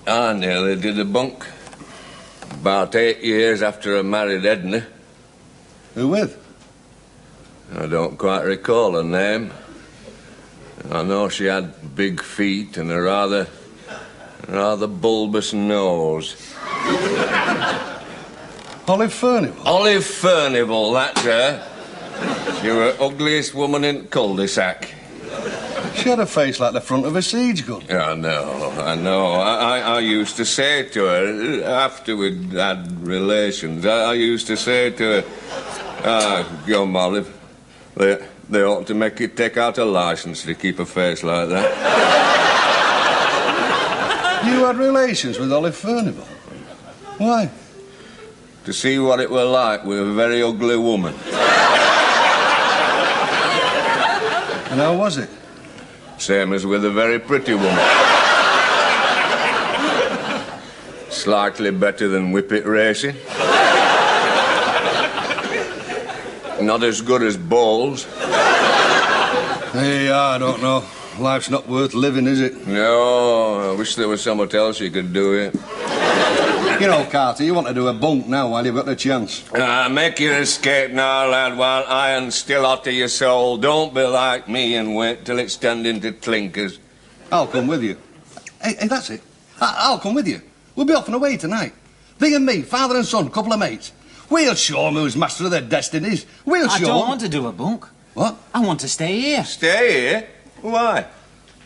I nearly did a bunk. About 8 years after I married Edna. Who with? I don't quite recall her name. I know she had big feet and a rather bulbous nose. Olive Furnival? Olive Furnival, that's her. She was the ugliest woman in the cul-de-sac. She had a face like the front of a siege gun. Yeah, I know. I used to say to her, after we'd had relations, I used to say to her, young Olive, they ought to make you take out a licence to keep a face like that. You had relations with Olive Furnival? Why? To see what it were like with a very ugly woman. And how was it? Same as with a very pretty woman. Slightly better than whippet racing. Not as good as bowls. Hey, I don't know. Life's not worth living, is it? No, I wish there was something else you could do it. You know, Carter, you want to do a bunk now while you've got the chance. Make your escape now, lad, while iron's still hot to your soul. Don't be like me and wait till it's turned into clinkers. I'll come with you. Hey, that's it. I'll come with you. We'll be off and away tonight. Thee and me, father and son, couple of mates. We'll show 'em who's master of their destinies. We'll show 'em. I don't want to do a bunk. What? I want to stay here. Stay here? Why?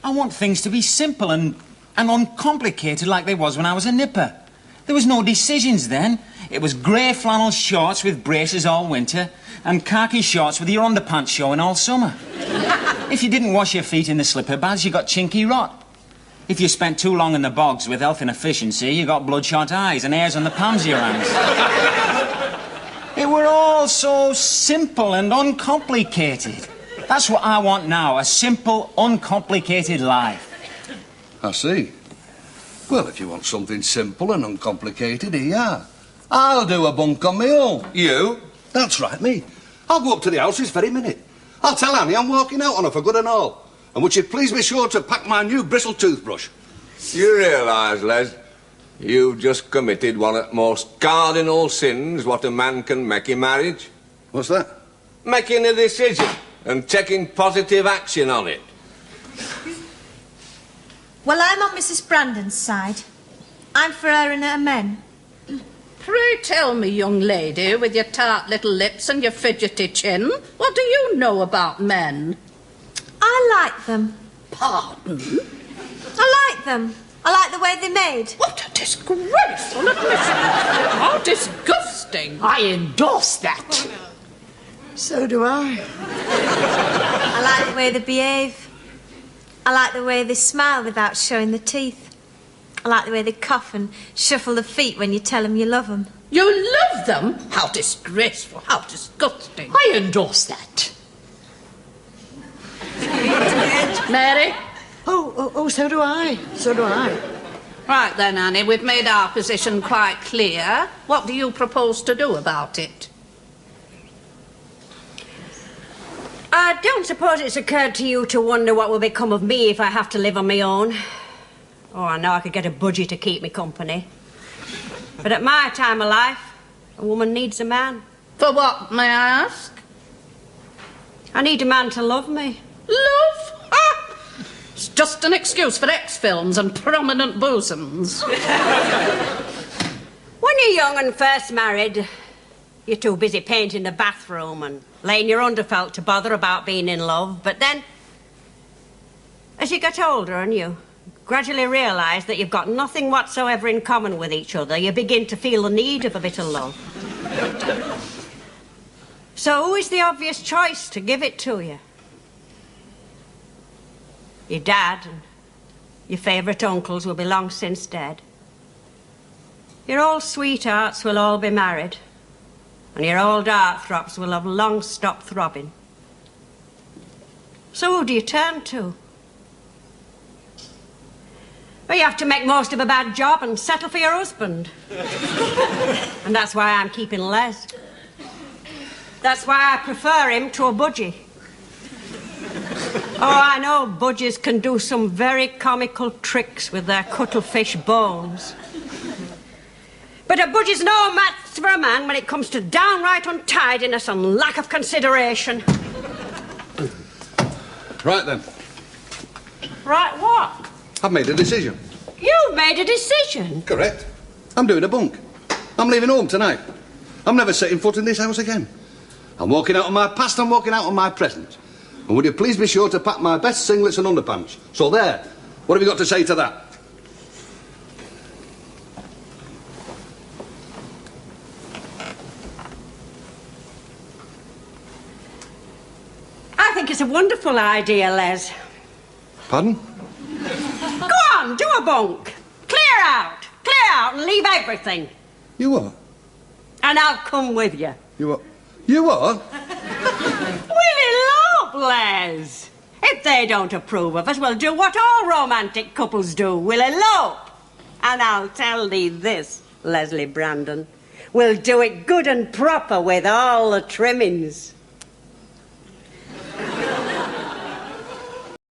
I want things to be simple and uncomplicated like they was when I was a nipper. There was no decisions then. It was grey flannel shorts with braces all winter and khaki shorts with your underpants showing all summer. If you didn't wash your feet in the slipper baths, you got chinky rot. If you spent too long in the bogs with health inefficiency, you got bloodshot eyes and hairs on the palms of your hands. It were all so simple and uncomplicated. That's what I want now, a simple, uncomplicated life. I see. Well, if you want something simple and uncomplicated, here you are. I'll do a bunk on my own. You? That's right, me. I'll go up to the house this very minute. I'll tell Annie I'm walking out on her for good and all. And would she please be sure to pack my new bristle toothbrush? You realise, Les, you've just committed one of the most cardinal sins what a man can make in marriage. What's that? Making a decision and taking positive action on it. Well, I'm on Mrs. Brandon's side. I'm for her and her men. Pray tell me, young lady, with your tart little lips and your fidgety chin, what do you know about men? I like them. Pardon? I like them. I like the way they're made. What a disgraceful admission. How disgusting. I endorse that. So do I. I like the way they behave. I like the way they smile without showing the teeth. I like the way they cough and shuffle the feet when you tell them you love them. You love them? How disgraceful, how disgusting. I endorse that. Mary? Oh, so do I. So do I. Right then, Annie, we've made our position quite clear. What do you propose to do about it? I don't suppose it's occurred to you to wonder what will become of me if I have to live on my own. Oh, I know I could get a budgie to keep me company. But at my time of life, a woman needs a man. For what, may I ask? I need a man to love me. Love? Ah! It's just an excuse for X-films and prominent bosoms. When you're young and first married, you're too busy painting the bathroom and laying your underfelt to bother about being in love. But then, as you get older and you gradually realise that you've got nothing whatsoever in common with each other, you begin to feel the need of a bit of love. So who is the obvious choice to give it to you? Your dad and your favourite uncles will be long since dead. Your old sweethearts will all be married. And your old heartthrobs will have long stopped throbbing. So who do you turn to? Well, you have to make most of a bad job and settle for your husband. And that's why I'm keeping Les. That's why I prefer him to a budgie. Oh, I know budgies can do some very comical tricks with their cuttlefish bones. But a budgie's no match for a man when it comes to downright untidiness and lack of consideration. Right then. Right what? I've made a decision. You've made a decision? Correct. I'm doing a bunk. I'm leaving home tonight. I'm never setting foot in this house again. I'm walking out on my past, I'm walking out on my present. And would you please be sure to pack my best singlets and underpants? So there. What have you got to say to that? I think it's a wonderful idea, Les. Pardon? Go on, do a bunk. Clear out and leave everything. You what? And I'll come with you. You what? You what? We'll elope, Les. If they don't approve of us, we'll do what all romantic couples do. We'll elope. And I'll tell thee this, Leslie Brandon. We'll do it good and proper with all the trimmings.